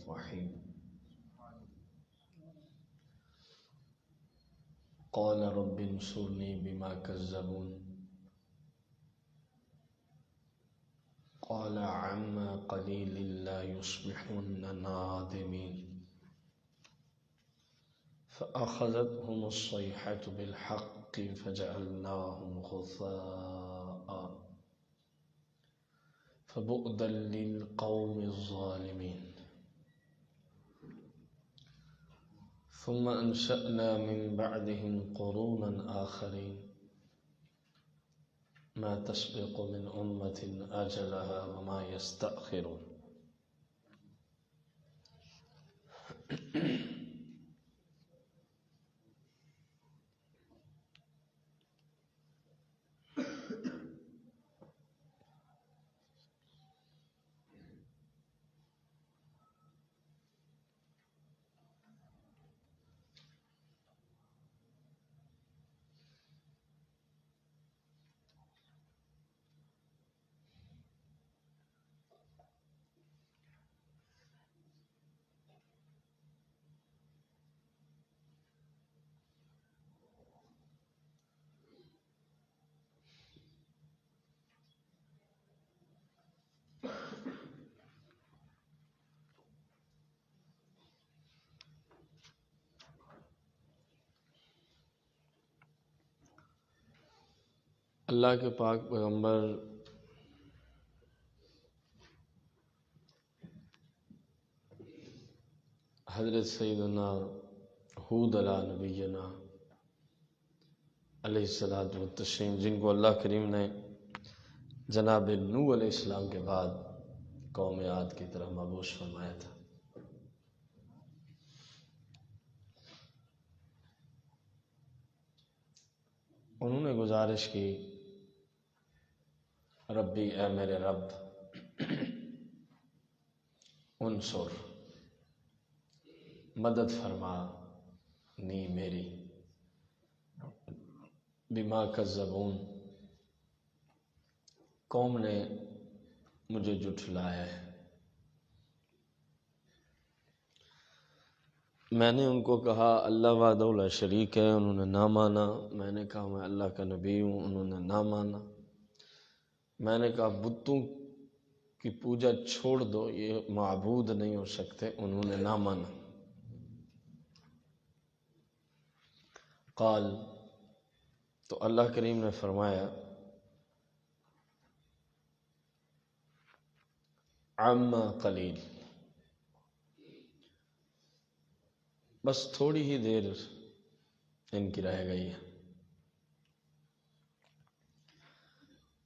الرحيم قال رب انصرني بما كذبون قال عما قليل لا يصبحن نادمين فأخذتهم الصيحة بالحق فجعلناهم غثاء فبعدا للقوم الظالمين ثم أنشأنا من بعدهم قرونا آخرين ما تسبق من أمة أجلها وما يستأخرون اللہ کے پاک پیغمبر حضرت سیدنا ہود علیہ نبینا علیہ الصلوۃ والتسلیم، جن کو اللہ کریم نے جناب نوح علیہ السلام کے بعد قوم عاد کی طرح مبعوث فرمایا تھا، انہوں نے گزارش کی، ربی اے میرے رب، انصر مدد فرما نی میری، بما کذبون قوم نے مجھے جھٹلایا ہے، میں نے ان کو کہا اللہ وحدہ لا شریک ہے، انہوں نے نہ مانا، میں نے کہا میں اللہ کا نبی ہوں، انہوں نے نہ مانا، میں نے کہا بتوں کی پوجا چھوڑ دو، یہ معبود نہیں ہو سکتے، انہوں نے نہ مانا۔ قال، تو اللہ کریم نے فرمایا، عما قلیل، بس تھوڑی ہی دیر ان کی رہ گئی ہے،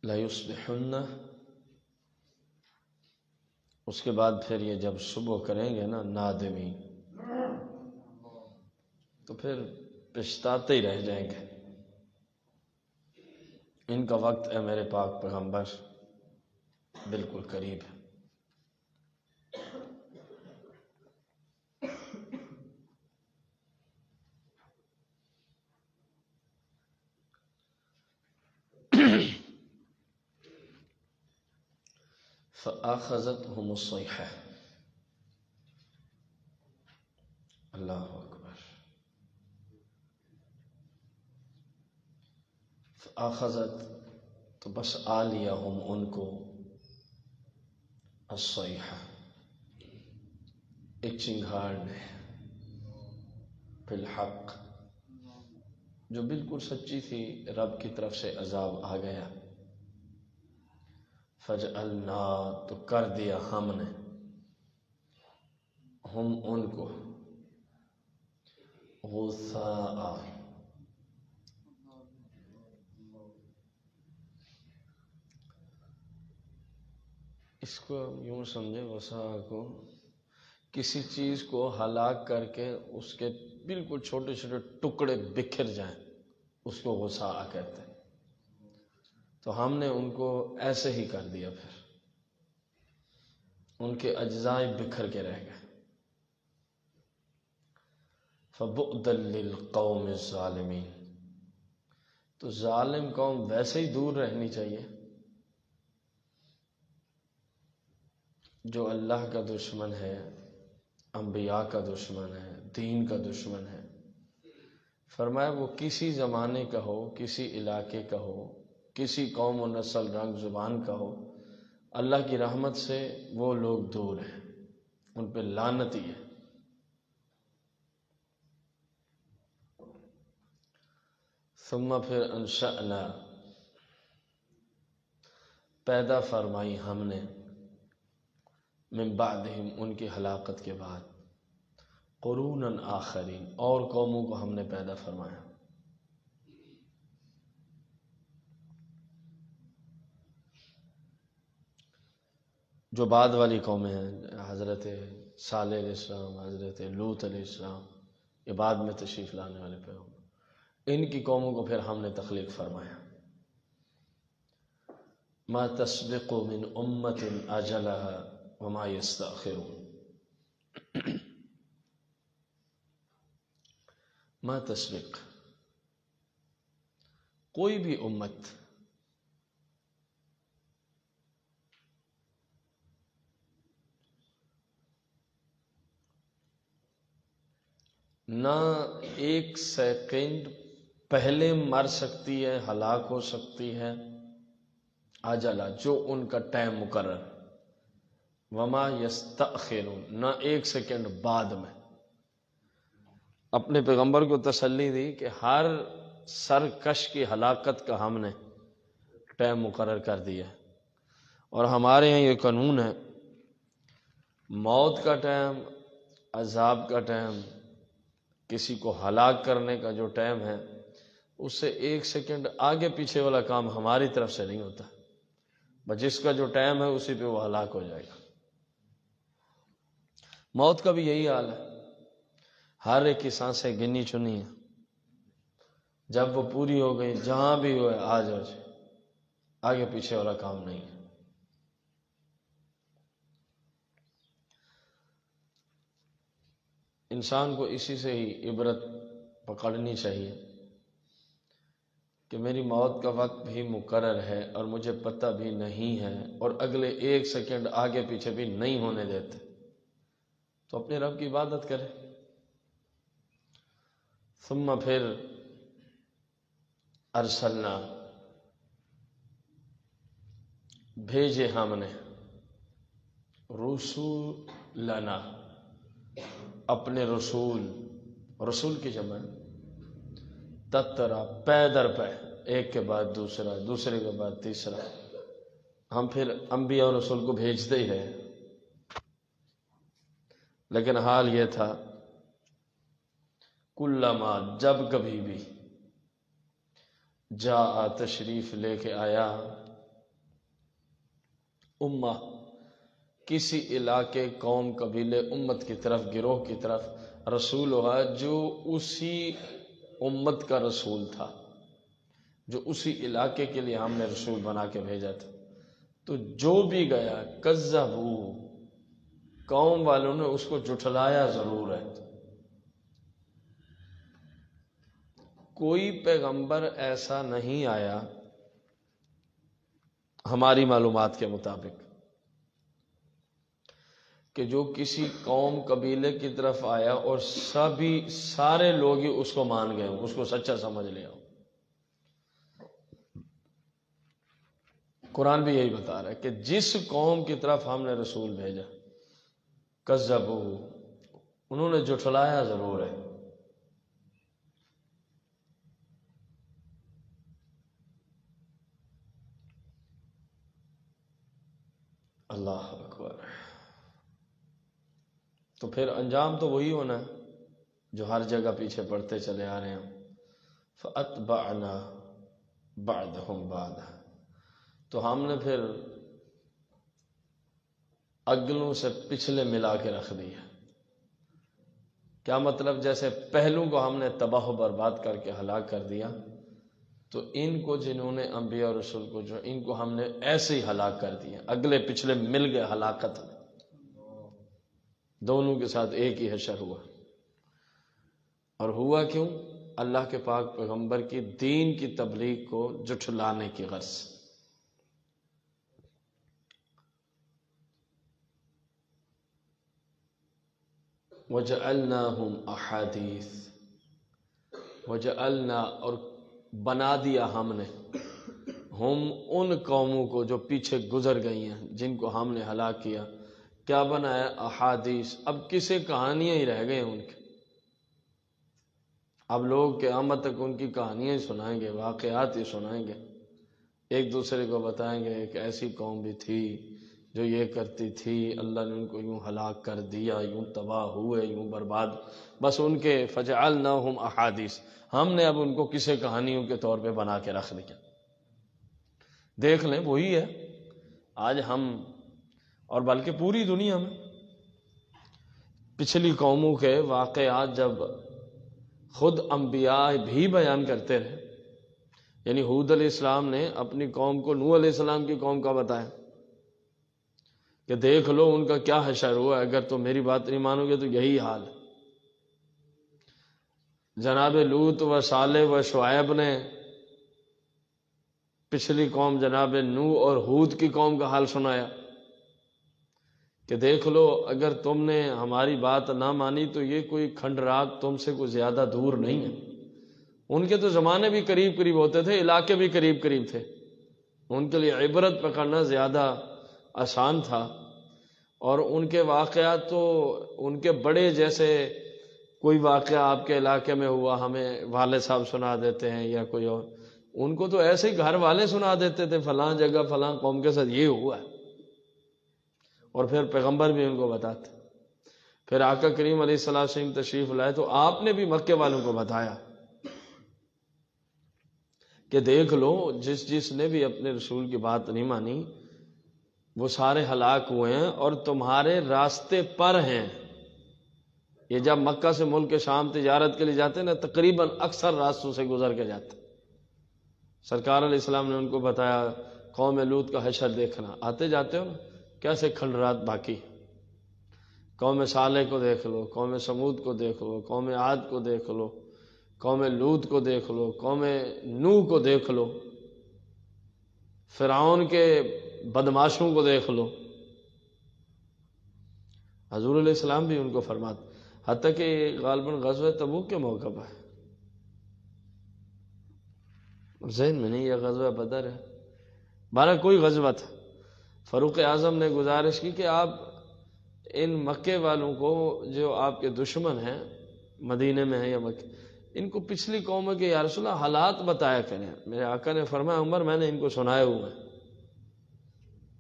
لَيُصْبِحُنَّ، اس کے بعد پھر یہ جب صبح کریں گے نا نادمین، تو پھر پچھتاتے ہی رہ جائیں گے۔ ان کا وقت ہے میرے پاک پیغمبر بالکل قریب ہے۔ فَأَخَذَتْهُمُ الصَّيْحَةُ، اللہ اکبر، فَأَخَذَتْ، تو بس آ لیا ہم ان کو، الصیحہ، ایک چنگھاڑ نے، بالحق، جو بالکل سچی تھی، رب کی طرف سے عذاب آ گیا، فجعلنا، تو کر دیا ہم نے، ہم ان کو، غثاء، اس کو یوں سمجھے، غثاء کو کسی چیز کو ہلاک کر کے اس کے بالکل چھوٹے چھوٹے ٹکڑے بکھر جائیں، اس کو غثاء کہتے ہیں، تو ہم نے ان کو ایسے ہی کر دیا، پھر ان کے اجزاء بکھر کے رہ گئے۔ فَبُعْدًا لِلْقَوْمِ الظَّالِمِينَ، تو ظالم قوم ویسے ہی دور رہنی چاہیے، جو اللہ کا دشمن ہے انبیاء کا دشمن ہے، دین کا دشمن ہے۔ فرمایا وہ کسی زمانے کا ہو، کسی علاقے کا ہو، کسی قوم و نسل رنگ زبان کا ہو، اللہ کی رحمت سے وہ لوگ دور ہیں، ان پہ لعنت ہی ہے۔ ثم پھر انشأنا پیدا فرمائی ہم نے، من بعدہم ان کی ہلاکت کے بعد، قرونا آخرین اور قوموں کو ہم نے پیدا فرمایا۔ جو بعد والی قومیں ہیں، حضرت صالح علیہ السلام، حضرت لوط علیہ السلام، یہ بعد میں تشریف لانے والے پیغمبر، ان کی قوموں کو پھر ہم نے تخلیق فرمایا۔ ما تسبق من امت اجلها وما يستأخرون۔ ما تسبق، کوئی بھی امت نہ ایک سیکنڈ پہلے مر سکتی ہے، ہلاک ہو سکتی ہے، اجلا جو ان کا ٹائم مقرر، وما یستأخرون نہ ایک سیکنڈ بعد میں۔ اپنے پیغمبر کو تسلی دی کہ ہر سرکش کی ہلاکت کا ہم نے ٹائم مقرر کر دیا ہے، اور ہمارے یہاں یہ قانون ہے، موت کا ٹائم، عذاب کا ٹائم، کسی کو ہلاک کرنے کا جو ٹائم ہے، اس سے ایک سیکنڈ آگے پیچھے والا کام ہماری طرف سے نہیں ہوتا، بس جس کا جو ٹائم ہے اسی پہ وہ ہلاک ہو جائے گا۔ موت کا بھی یہی حال ہے، ہر ایک کی سانسیں گنی چنی ہیں، جب وہ پوری ہو گئی جہاں بھی ہوئے آ جاؤ جی، آگے پیچھے والا کام نہیں ہے۔ انسان کو اسی سے ہی عبرت پکڑنی چاہیے کہ میری موت کا وقت بھی مقرر ہے اور مجھے پتہ بھی نہیں ہے، اور اگلے ایک سیکنڈ آگے پیچھے بھی نہیں ہونے دیتے، تو اپنے رب کی عبادت کرے۔ ثم پھر ارسلنا بھیجے ہم نے، رسولنا اپنے رسول، رسول کی جمع تترا پے در پے، ایک کے بعد دوسرا، دوسرے کے بعد تیسرا، ہم پھر انبیاء اور رسول کو بھیجتے ہی رہے، لیکن حال یہ تھا کلما جب کبھی بھی جا تشریف لے کے آیا امہ کسی علاقے، قوم، قبیلے، امت کی طرف، گروہ کی طرف، رسول ہوا جو اسی امت کا رسول تھا، جو اسی علاقے کے لیے ہم نے رسول بنا کے بھیجا تھا، تو جو بھی گیا کذبوا، قوم والوں نے اس کو جھٹلایا ضرور ہے۔ کوئی پیغمبر ایسا نہیں آیا ہماری معلومات کے مطابق کہ جو کسی قوم، قبیلے کی طرف آیا اور سارے لوگ ہی اس کو مان گئے ہوں، اس کو سچا سمجھ لیا ہو۔ قرآن بھی یہی بتا رہا ہے کہ جس قوم کی طرف ہم نے رسول بھیجا کذبوا، انہوں نے جھٹلایا ضرور ہے۔ اللہ اکبر۔ تو پھر انجام تو وہی ہونا ہے جو ہر جگہ پیچھے پڑتے چلے آ رہے ہیں۔ فَأَتْبَعْنَا بَعْدَهُمْ بَعْدًا، تو ہم نے پھر اگلوں سے پچھلے ملا کے رکھ دیا۔ کیا مطلب؟ جیسے پہلوں کو ہم نے تباہ و برباد کر کے ہلاک کر دیا، تو ان کو جنہوں نے انبیاء اور رسول کو جو ان کو ہم نے ایسے ہی ہلاک کر دیا، اگلے پچھلے مل گئے ہلاکت میں، دونوں کے ساتھ ایک ہی حشر ہوا۔ اور ہوا کیوں؟ اللہ کے پاک پیغمبر کی دین کی تبلیغ کو جھٹلانے کی غرض سے۔ وجعلناہم احادیث، وجعلنا اور بنا دیا ہم نے، ہم ان قوموں کو جو پیچھے گزر گئی ہیں، جن کو ہم نے ہلاک کیا، کیا بنایا؟ احادیث، اب کسے کہانیاں ہی رہ گئے ہیں ان کی۔ اب لوگ قیامت تک ان کی کہانیاں ہی سنائیں گے، واقعات ہی سنائیں گے، ایک دوسرے کو بتائیں گے ایک ایسی قوم بھی تھی جو یہ کرتی تھی، اللہ نے ان کو یوں ہلاک کر دیا، یوں تباہ ہوئے، یوں برباد۔ بس ان کے فجعلناہم احادیث، ہم نے اب ان کو کسے کہانیوں کے طور پہ بنا کے رکھ دیا۔ دیکھ لیں وہی ہے آج ہم، اور بلکہ پوری دنیا میں پچھلی قوموں کے واقعات جب خود انبیاء بھی بیان کرتے رہے، یعنی ہود علیہ السلام نے اپنی قوم کو نوح علیہ السلام کی قوم کا بتایا کہ دیکھ لو ان کا کیا حشر ہوا، اگر تم میری بات نہیں مانو گے تو یہی حال ہے۔ جناب لوط و صالح و شعیب نے پچھلی قوم جناب نوح اور ہود کی قوم کا حال سنایا کہ دیکھ لو اگر تم نے ہماری بات نہ مانی تو یہ کوئی کھنڈرات تم سے کوئی زیادہ دور نہیں ہے۔ ان کے تو زمانے بھی قریب قریب ہوتے تھے، علاقے بھی قریب قریب تھے، ان کے لیے عبرت پکڑنا زیادہ آسان تھا، اور ان کے واقعات تو ان کے بڑے، جیسے کوئی واقعہ آپ کے علاقے میں ہوا ہمیں والد صاحب سنا دیتے ہیں یا کوئی اور، ان کو تو ایسے ہی گھر والے سنا دیتے تھے فلاں جگہ فلاں قوم کے ساتھ یہ ہوا ہے، اور پھر پیغمبر بھی ان کو بتاتے۔ پھر آقا کریم علیہ الصلوۃ والسلام تشریف لائے تو آپ نے بھی مکے والوں کو بتایا کہ دیکھ لو جس نے بھی اپنے رسول کی بات نہیں مانی وہ سارے ہلاک ہوئے ہیں، اور تمہارے راستے پر ہیں۔ یہ جب مکہ سے ملک شام تجارت کے لیے جاتے ہیں نا، تقریباً اکثر راستوں سے گزر کے جاتے۔ سرکار علیہ السلام نے ان کو بتایا قوم لوط کا حشر دیکھنا، آتے جاتے ہو نا کیسے کھنڈرات باقی، قوم صالح کو دیکھ لو، قوم سمود کو دیکھ لو، قوم عاد کو دیکھ لو، قوم لوط کو دیکھ لو، قوم نوح کو دیکھ لو، فرعون کے بدماشوں کو دیکھ لو۔ حضور علیہ السلام بھی ان کو فرماتے، حتیٰ کہ غالباً غزوہ تبوک کے موقع پر ہے، ذہن میں نہیں، یہ غزوہ بدر ہے، بارہ کوئی غزوہ تھا۔ فاروق اعظم نے گزارش کی کہ آپ ان مکے والوں کو جو آپ کے دشمن ہیں مدینے میں ہیں یا مکہ، ان کو پچھلی قوموں کے یا رسول اللہ حالات بتایا کریں۔ میرے آقا نے فرمایا عمر میں نے ان کو سنائے ہوئے ہیں،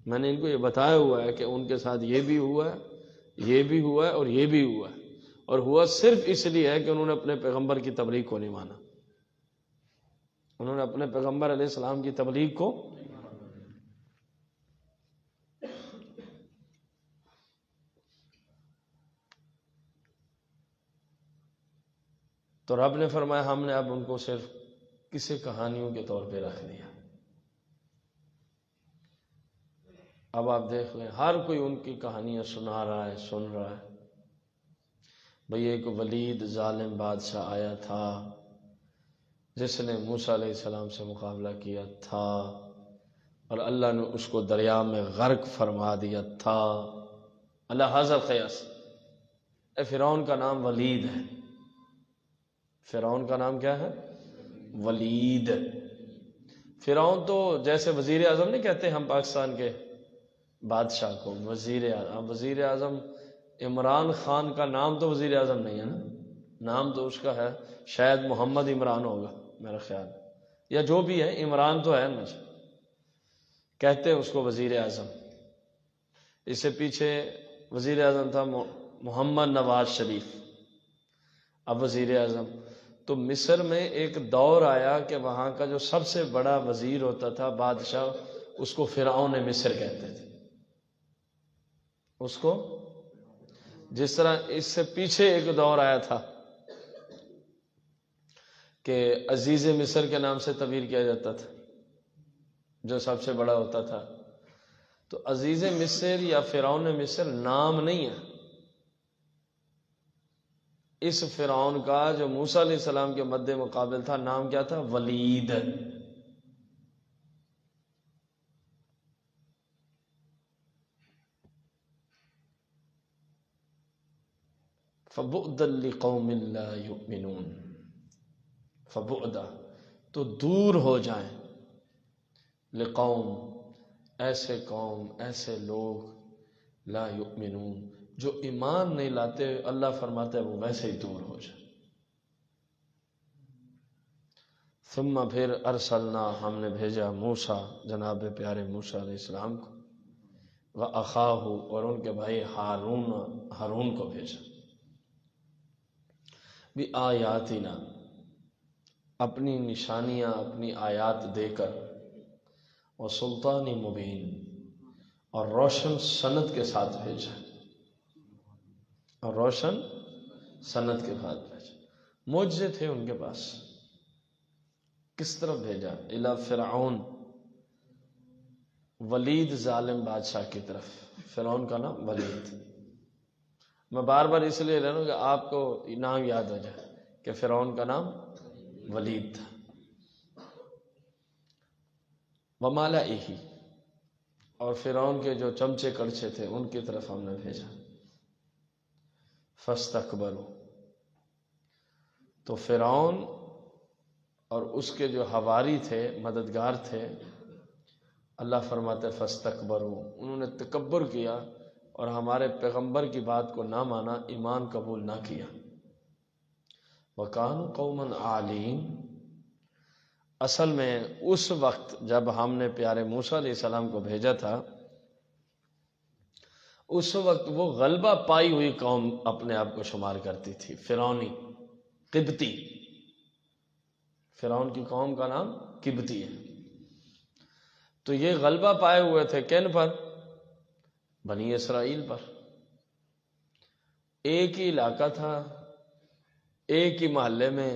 میں نے ان کو یہ بتایا ہوا ہے کہ ان کے ساتھ یہ بھی ہوا ہے، یہ بھی ہوا ہے اور یہ بھی ہوا ہے، اور ہوا صرف اس لیے ہے کہ انہوں نے اپنے پیغمبر کی تبلیغ کو نہیں مانا، انہوں نے اپنے پیغمبر علیہ السلام کی تبلیغ کو۔ تو رب نے فرمایا ہم نے اب ان کو صرف کسی کہانیوں کے طور پہ رکھ دیا۔ اب آپ دیکھ لیں ہر کوئی ان کی کہانیاں سنا رہا ہے، سن رہا ہے۔ بھئی ایک ولید ظالم بادشاہ آیا تھا جس نے موسیٰ علیہ السلام سے مقابلہ کیا تھا، اور اللہ نے اس کو دریا میں غرق فرما دیا تھا۔ اللہ حاضر قیاس، فرعون کا نام ولید ہے، فرعون کا نام کیا ہے؟ ولید۔ فرعون تو جیسے وزیر اعظم نہیں کہتے ہم پاکستان کے بادشاہ کو وزیر اعظم، وزیر اعظم عمران خان کا نام تو وزیر اعظم نہیں ہے نا، نام تو اس کا ہے شاید محمد عمران ہوگا میرا خیال، یا جو بھی ہے عمران تو ہے مجھے، کہتے ہیں اس کو وزیر اعظم۔ اس سے پیچھے وزیر اعظم تھا محمد نواز شریف، اب وزیر اعظم۔ تو مصر میں ایک دور آیا کہ وہاں کا جو سب سے بڑا وزیر ہوتا تھا بادشاہ، اس کو فرعون مصر کہتے تھے، اس کو، جس طرح اس سے پیچھے ایک دور آیا تھا کہ عزیز مصر کے نام سے تعبیر کیا جاتا تھا جو سب سے بڑا ہوتا تھا۔ تو عزیز مصر یا فرعون مصر نام نہیں ہے، اس فرعون کا جو موسیٰ علیہ السلام کے مد مقابل تھا نام کیا تھا؟ ولید۔ فبعدا لقوم لا یؤمنون، فبعدا تو دور ہو جائیں، لقوم ایسے قوم، ایسے لوگ، لا یؤمنون جو ایمان نہیں لاتے، اللہ فرماتا ہے وہ ویسے ہی دور ہو جائیں۔ ثم پھر ارسلنا ہم نے بھیجا موسیٰ جناب پیارے موسیٰ علیہ السلام کو، وَأَخَاهُ اور ان کے بھائی ہارون کو بھیجا، بِآیاتنا اپنی نشانیاں، اپنی آیات دے کر، وسلطان مبین اور روشن سند کے ساتھ بھیجا، اور روشن سند کے ساتھ بھیجا، معجزے تھے ان کے پاس۔ کس طرف بھیجا؟ الی فرعون، ولید ظالم بادشاہ کی طرف۔ فرعون کا نام ولید، میں بار بار اس لیے لے رہا ہوں کہ آپ کو نام یاد ہو جائے کہ فرعون کا نام ولید تھا۔ وملئہ اور فرعون کے جو چمچے کڑچے تھے ان کی طرف ہم نے بھیجا۔ فاستکبروا تو فرعون اور اس کے جو حواری تھے، مددگار تھے، اللہ فرماتے فاستکبروا انہوں نے تکبر کیا اور ہمارے پیغمبر کی بات کو نہ مانا، ایمان قبول نہ کیا۔ وَكَانُوا قَوْمًا عَالِينَ اصل میں اس وقت جب ہم نے پیارے موسیٰ علیہ السلام کو بھیجا تھا، اس وقت وہ غلبہ پائی ہوئی قوم اپنے آپ کو شمار کرتی تھی، فرعونی، قبطی۔ فرعون کی قوم کا نام قبطی ہے۔ تو یہ غلبہ پائے ہوئے تھے کن پر؟ بنی اسرائیل پر۔ ایک ہی علاقہ تھا، ایک ہی محلے میں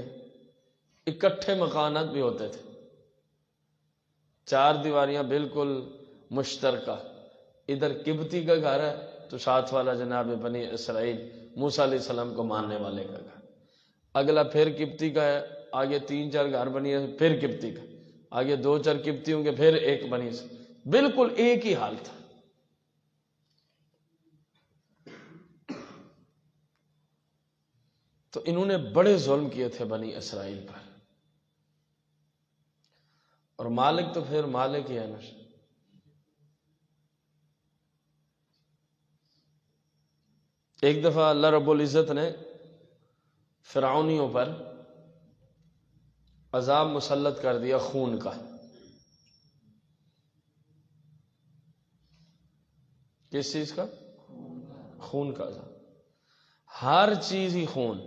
اکٹھے مکانات بھی ہوتے تھے، چار دیواریاں بالکل مشترکہ، ادھر قبطی کا گھر ہے تو ساتھ والا جناب بنی اسرائیل موسیٰ علیہ السلام کو ماننے والے کا گھر، اگلا پھر قبطی کا ہے، آگے تین چار گھر بنی ہے پھر قبطی کا، آگے دو چار قبطی ہوں گے پھر ایک بنی، بالکل ایک ہی حال تھا۔ تو انہوں نے بڑے ظلم کیے تھے بنی اسرائیل پر، اور مالک تو پھر مالک ہی ہے نا۔ ایک دفعہ اللہ رب العزت نے فرعونیوں پر عذاب مسلط کر دیا خون کا۔ کس چیز کا؟ خون کا عذاب، ہر چیز ہی خون،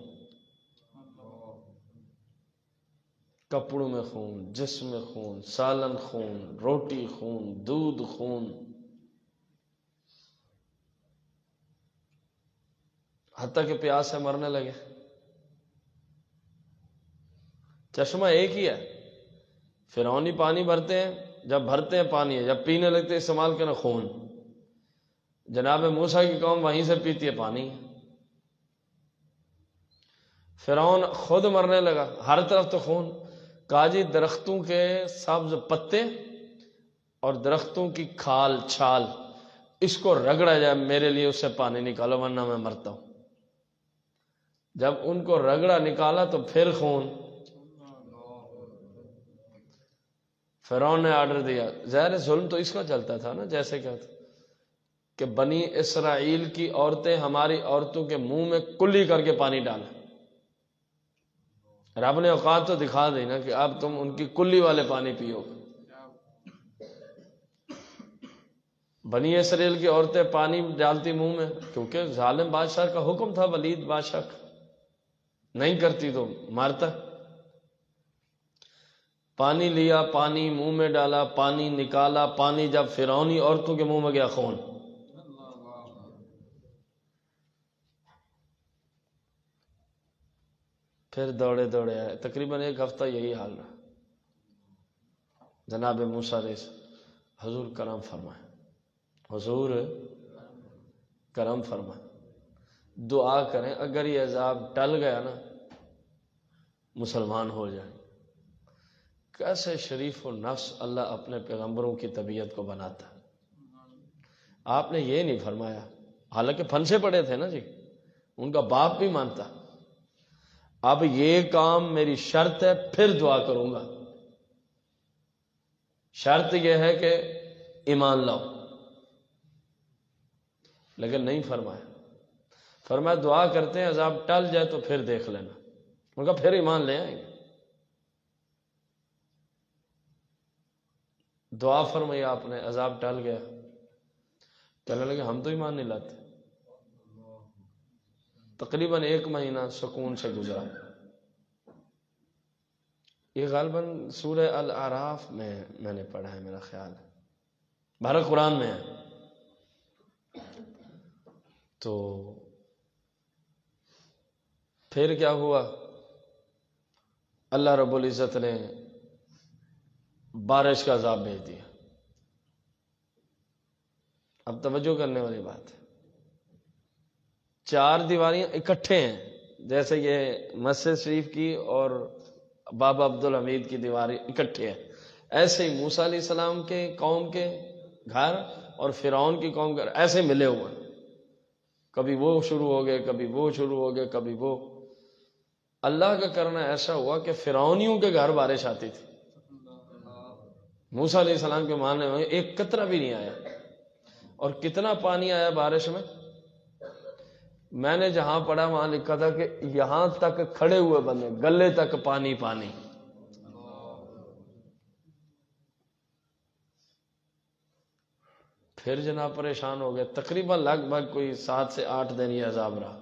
کپڑوں میں خون، جسم میں خون، سالن خون، روٹی خون، دودھ خون، حتیٰ کہ پیاس سے مرنے لگے۔ چشمہ ایک ہی ہے، فرعونی پانی بھرتے ہیں، جب بھرتے ہیں پانی ہے، جب پینے لگتے ہیں استعمال کرنا خون۔ جناب موسیٰ کی قوم وہیں سے پیتی ہے پانی۔ فرعون خود مرنے لگا، ہر طرف تو خون۔ کہا جی درختوں کے سبز پتے اور درختوں کی کھال چھال، اس کو رگڑا جائے، میرے لیے اس سے پانی نکالو ورنہ میں مرتا ہوں۔ جب ان کو رگڑا نکالا تو پھر خون۔ فرعون نے آرڈر دیا، ظاہر ظلم تو اس کا چلتا تھا نا، جیسے کیا تھا کہ بنی اسرائیل کی عورتیں ہماری عورتوں کے منہ میں کلی کر کے پانی ڈالیں۔ رب نے اوقات تو دکھا دی نا کہ اب تم ان کی کلی والے پانی پیو۔ بنی اسرائیل کی عورتیں پانی ڈالتی منہ میں، کیونکہ ظالم بادشاہ کا حکم تھا، ولید بادشاہ کا، نہیں کرتی تو مارتا۔ پانی لیا، پانی منہ میں ڈالا، پانی نکالا، پانی جب فرعونی عورتوں کے منہ میں گیا خون۔ پھر دوڑے دوڑے آئے، تقریباً ایک ہفتہ یہی حال رہا۔ جناب موسیٰ علیہ السلام، حضور کرم فرمائیں، حضور کرم فرمائیں، دعا کریں اگر یہ عذاب ٹل گیا نا مسلمان ہو جائیں۔ کیسے شریف و نفس اللہ اپنے پیغمبروں کی طبیعت کو بناتا ہے۔ آپ نے یہ نہیں فرمایا، حالانکہ پھنسے پڑے تھے نا جی، ان کا باپ بھی مانتا اب یہ کام میری شرط ہے پھر دعا کروں گا، شرط یہ ہے کہ ایمان لاؤ، لیکن نہیں فرمایا، فرمایا دعا کرتے ہیں عذاب ٹل جائے تو پھر دیکھ لینا، ان کا پھر ایمان لے آئیں گے۔ دعا فرمائی آپ نے، عذاب ٹل گیا، کہنے لگے ہم تو ایمان نہیں لاتے۔ تقریباً 1 مہینہ سکون سے گزرا۔ یہ غالباً سورہ الاعراف میں نے پڑھا ہے میرا خیال ہے، بہر قرآن میں ہے۔ تو پھر کیا ہوا، اللہ رب العزت نے بارش کا عذاب بھیج دیا۔ اب توجہ کرنے والی بات ہے، 4 دیواریاں اکٹھے ہیں، جیسے یہ مسجد شریف کی اور بابا عبدالحمید کی دیواری اکٹھے ہیں، ایسے ہی موسیٰ علیہ السلام کے قوم کے گھر اور فرعون کی قوم کے گھر ایسے ملے ہوئے ہیں، کبھی وہ شروع ہو گئے، کبھی وہ شروع ہو گئے، کبھی وہ۔ اللہ کا کرنا ایسا ہوا کہ فرعونیوں کے گھر بارش آتی تھی، موسیٰ علیہ السلام کے ماننے میں ایک قطرہ بھی نہیں آیا۔ اور کتنا پانی آیا بارش میں نے جہاں پڑھا وہاں لکھا تھا کہ یہاں تک کھڑے ہوئے بندے، گلے تک پانی پانی۔ پھر جناب پریشان ہو گئے، تقریباً لگ بھگ کوئی 7 سے 8 دن یہ عذاب رہا۔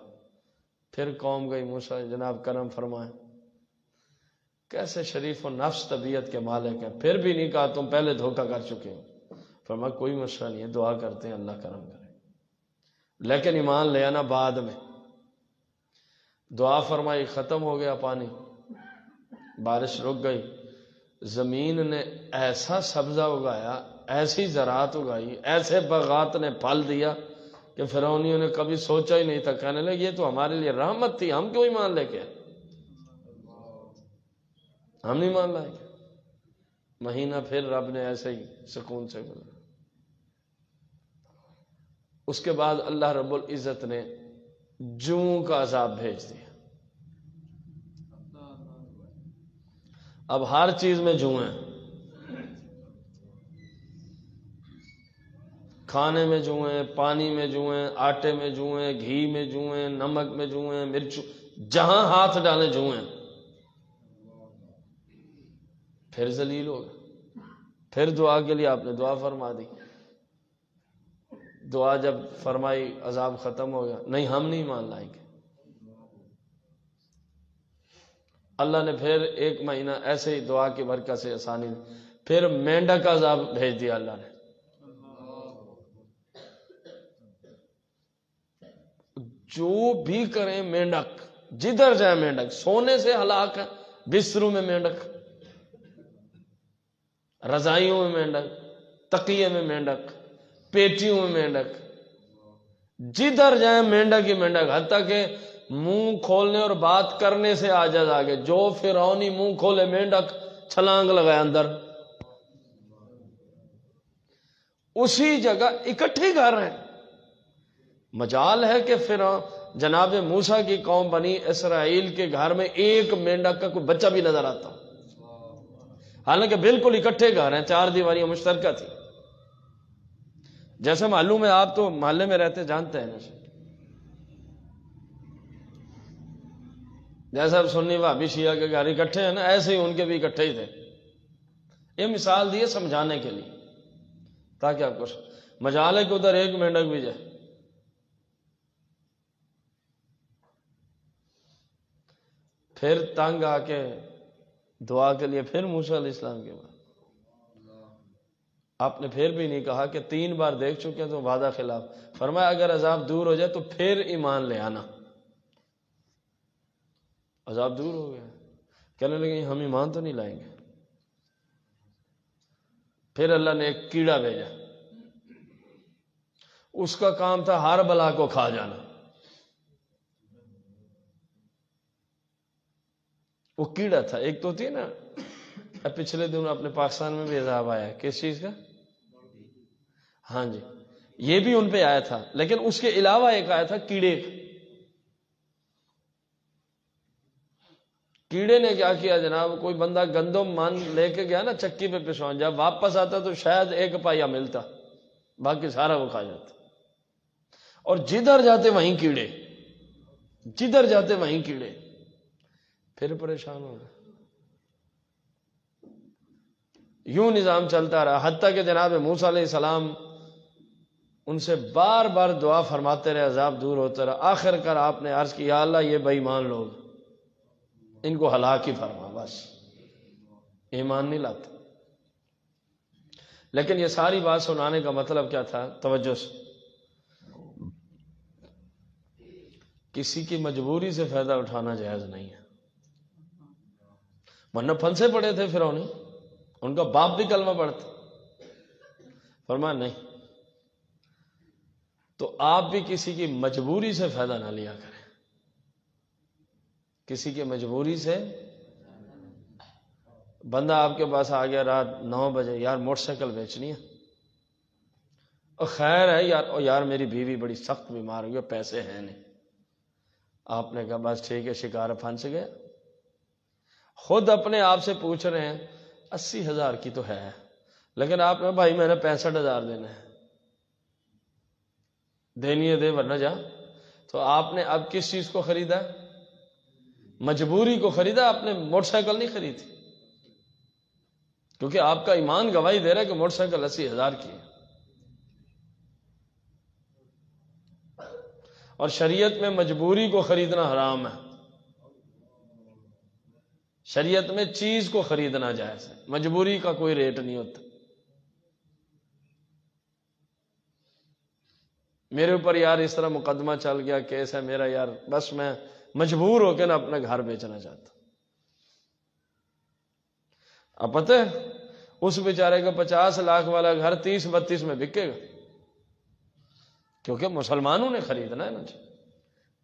پھر قوم گئی، موسیٰ جناب کرم فرمائے، کیسے شریف و نفس طبیعت کے مالک ہیں، پھر بھی نہیں کہا تم پہلے دھوکہ کر چکے ہو۔ فرمایا کوئی مسئلہ نہیں ہے، دعا کرتے ہیں اللہ کرم کرے، لیکن ایمان لے آنا بعد میں۔ دعا فرمائی، ختم ہو گیا پانی، بارش رک گئی، زمین نے ایسا سبزہ اگایا، ایسی زراعت اگائی، ایسے باغات نے پھل دیا کہ فرعونیوں نے کبھی سوچا ہی نہیں تھا، کہنے لگے یہ تو ہمارے لیے رحمت تھی، ہم کیوں ایمان لے کے، ہم نہیں مان لائے۔ مہینہ پھر رب نے ایسے ہی سکون سے گزارا۔ اس کے بعد اللہ رب العزت نے جوں کا عذاب بھیج دیا۔ اب ہر چیز میں جوں ہیں، کھانے میں جوں ہیں، پانی میں جوں ہیں، آٹے میں جوں ہیں، گھی میں جوں ہیں، نمک میں جوں ہیں، مرچ، جہاں ہاتھ ڈالیں جوں ہیں۔ پھر ذلیل ہو گئے، پھر دعا کے لیے آپ نے دعا فرما دی، دعا جب فرمائی عذاب ختم ہو گیا، نہیں ہم نہیں مان لائیں گے۔ اللہ نے پھر 1 مہینہ ایسے ہی دعا کی برکت سے آسانی، پھر مینڈک کا عذاب بھیج دیا اللہ نے۔ جو بھی کریں مینڈک، جدھر جائے مینڈک، سونے سے ہلاک ہے، بستروں میں مینڈک، رضائیوں میں مینڈک، تکیے میں مینڈک، پیٹیوں میں مینڈک، جدھر جائیں مینڈک ہی مینڈک، حتیٰ کہ منہ کھولنے اور بات کرنے سے عاجز آگے، جو فرعونی منہ کھولے مینڈک چھلانگ لگائے اندر۔ اسی جگہ اکٹھے گھر ہیں، مجال ہے کہ جناب موسیٰ کی قوم بنی اسرائیل کے گھر میں ایک مینڈک کا کوئی بچہ بھی نظر آتا، حالانکہ بالکل اکٹھے گھر ہیں، 4 دیواریاں مشترکہ تھی۔ جیسے معلوم ہے، آپ تو محلے میں رہتے جانتے ہیں نا، جیسے اب سنی وہابی شیعہ کے گھر اکٹھے ہیں نا، ایسے ہی ان کے بھی اکٹھے ہی تھے۔ یہ مثال دی ہے سمجھانے کے لیے، تاکہ آپ کو مجال ہے کہ ادھر ایک مینڈک بھی جائے۔ پھر تنگ آ کے دعا کے لیے پھر موسیٰ علیہ السلام کے بعد آپ نے پھر بھی نہیں کہا کہ 3 بار دیکھ چکے ہیں تو وعدہ خلاف، فرمایا اگر عذاب دور ہو جائے تو پھر ایمان لے آنا۔ عذاب دور ہو گیا، کہنے لگے ہم ایمان تو نہیں لائیں گے۔ پھر اللہ نے ایک کیڑا بھیجا، اس کا کام تھا ہر بلا کو کھا جانا۔ وہ کیڑا تھا، ایک تو تھی نا، پچھلے دنوں اپنے پاکستان میں بھی عذاب آیا ہے، کس چیز کا؟ ہاں جی، یہ بھی ان پہ آیا تھا، لیکن اس کے علاوہ ایک آیا تھا کیڑے کا۔ کیڑے نے کیا کیا جناب، کوئی بندہ گندم مان لے کے گیا نا چکی پہ پسوان، جب واپس آتا تو شاید ایک پائیا ملتا، باقی سارا وہ کھا جاتا، اور جدھر جاتے وہیں کیڑے، جدھر جاتے وہیں کیڑے، پھر پریشان ہو گئے۔ یوں نظام چلتا رہا، حتیٰ کہ جناب موسیٰ علیہ السلام ان سے بار بار دعا فرماتے رہے، عذاب دور ہوتا رہا۔ آخر کار آپ نے عرض کی، یا اللہ یہ بے ایمان لوگ، ان کو ہلاک ہی فرما، بس ایمان نہیں لاتے۔ لیکن یہ ساری بات سنانے کا مطلب کیا تھا؟ توجہ سے، کسی کی مجبوری سے فائدہ اٹھانا جائز نہیں ہے، ورنہ پھنسے پڑے تھے فرعونی، ان کا باپ بھی کلمہ پڑھتا، فرمایا نہیں، تو آپ بھی کسی کی مجبوری سے فائدہ نہ لیا کریں، کسی کی مجبوری سے۔ بندہ آپ کے پاس آ گیا رات 9 بجے، یار موٹر سائیکل بیچنی ہے، اور خیر ہے یار، اور یار میری بیوی بڑی سخت بیمار ہوئی ہے، پیسے ہیں نہیں۔ آپ نے کہا بس ٹھیک ہے، شکار پھنس گیا۔ خود اپنے آپ سے پوچھ رہے ہیں 80,000 کی تو ہے، لیکن آپ نے بھائی میں نے 65,000 دینا ہے، دینی ہے دے ورنہ جا۔ تو آپ نے اب کس چیز کو خریدا؟ مجبوری کو خریدا، آپ نے موٹر سائیکل نہیں خریدی، کیونکہ آپ کا ایمان گواہی دے رہا ہے کہ موٹر سائیکل 80,000 کی ہے۔ اور شریعت میں مجبوری کو خریدنا حرام ہے، شریعت میں چیز کو خریدنا جائز ہے، مجبوری کا کوئی ریٹ نہیں ہوتا۔ میرے اوپر یار اس طرح مقدمہ چل گیا، کیس ہے میرا، یار بس میں مجبور ہو کے نا اپنا گھر بیچنا چاہتا۔ اب پتہ ہے اس بیچارے کا 50 لاکھ والا گھر 30-32 میں بکے گا، کیونکہ مسلمانوں نے خریدنا ہے نا جی،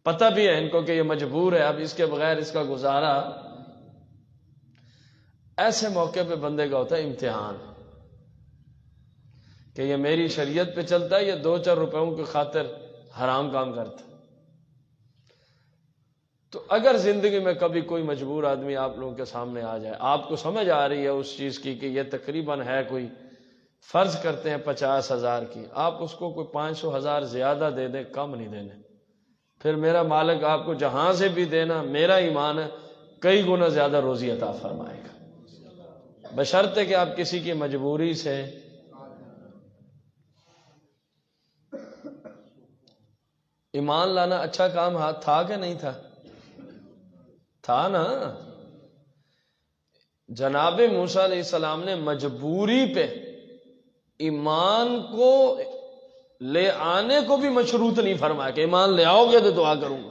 پتہ بھی ہے ان کو کہ یہ مجبور ہے، اب اس کے بغیر اس کا گزارا۔ ایسے موقع پہ بندے کا ہوتا ہے امتحان کہ یہ میری شریعت پہ چلتا ہے، یہ 2-4 روپیوں کی خاطر حرام کام کرتا ہے۔ تو اگر زندگی میں کبھی کوئی مجبور آدمی آپ لوگوں کے سامنے آ جائے، آپ کو سمجھ آ رہی ہے اس چیز کی کہ یہ تقریباً ہے کوئی، فرض کرتے ہیں 50,000 کی، آپ اس کو کوئی 500,000 زیادہ دے دیں، کم نہیں دینے، پھر میرا مالک آپ کو جہاں سے بھی دینا، میرا ایمان ہے کئی گنا زیادہ روزی عطا فرمائے گا، بشرطے کہ آپ کسی کی مجبوری سے۔ ایمان لانا اچھا کام تھا کہ نہیں تھا؟ تھا نا۔ جناب موسیٰ علیہ السلام نے مجبوری پہ ایمان کو لے آنے کو بھی مشروط نہیں فرمایا کہ ایمان لے آؤ گے تو دعا کروں گا،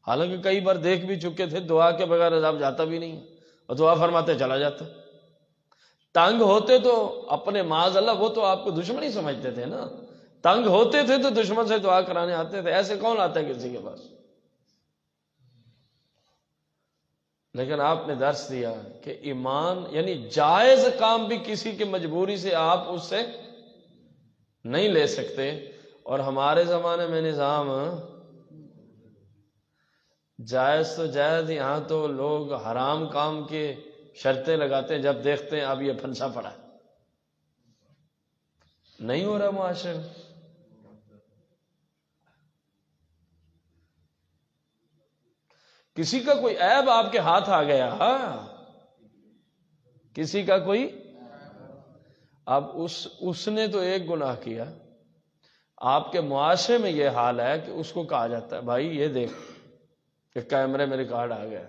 حالانکہ کئی بار دیکھ بھی چکے تھے دعا کے بغیر عذاب جاتا بھی نہیں، اور دعا فرماتے چلا جاتا۔ تنگ ہوتے تو اپنے معاذ اللہ، وہ تو آپ کو دشمن ہی سمجھتے تھے نا، تنگ ہوتے تھے تو دشمن سے دعا کرانے آتے تھے، ایسے کون آتا ہے کسی کے پاس؟ لیکن آپ نے درس دیا کہ ایمان یعنی جائز کام بھی کسی کی مجبوری سے آپ اس سے نہیں لے سکتے۔ اور ہمارے زمانے میں نظام جائز تو جائز، یہاں تو لوگ حرام کام کے شرطیں لگاتے ہیں جب دیکھتے ہیں اب یہ پھنسا پڑا ہے، نہیں ہو رہا معاشرے میں۔ کسی کا کوئی عیب آپ کے ہاتھ آ گیا، کسی کا کوئی، اب اس نے تو ایک گناہ کیا، آپ کے معاشرے میں یہ حال ہے کہ اس کو کہا جاتا ہے بھائی یہ دیکھ کہ کیمرے میں ریکارڈ آ گیا،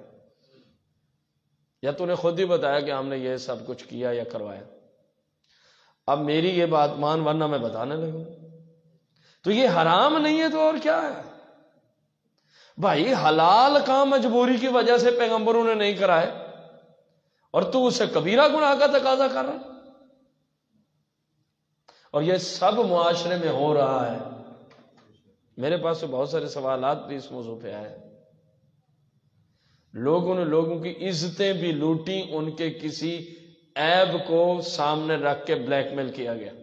یا تو نے خود ہی بتایا کہ ہم نے یہ سب کچھ کیا یا کروایا، اب میری یہ بات مان ورنہ میں بتانے لگوں۔ تو یہ حرام نہیں ہے تو اور کیا ہے بھائی؟ حلال کام مجبوری کی وجہ سے پیغمبروں نے نہیں کرائے، اور تو اسے کبیرہ گناہ کا تقاضا کر رہا ہے، اور یہ سب معاشرے میں ہو رہا ہے۔ میرے پاس تو بہت سارے سوالات بھی اس موضوع پہ آئے، لوگوں نے لوگوں کی عزتیں بھی لوٹی، ان کے کسی عیب کو سامنے رکھ کے بلیک میل کیا گیا۔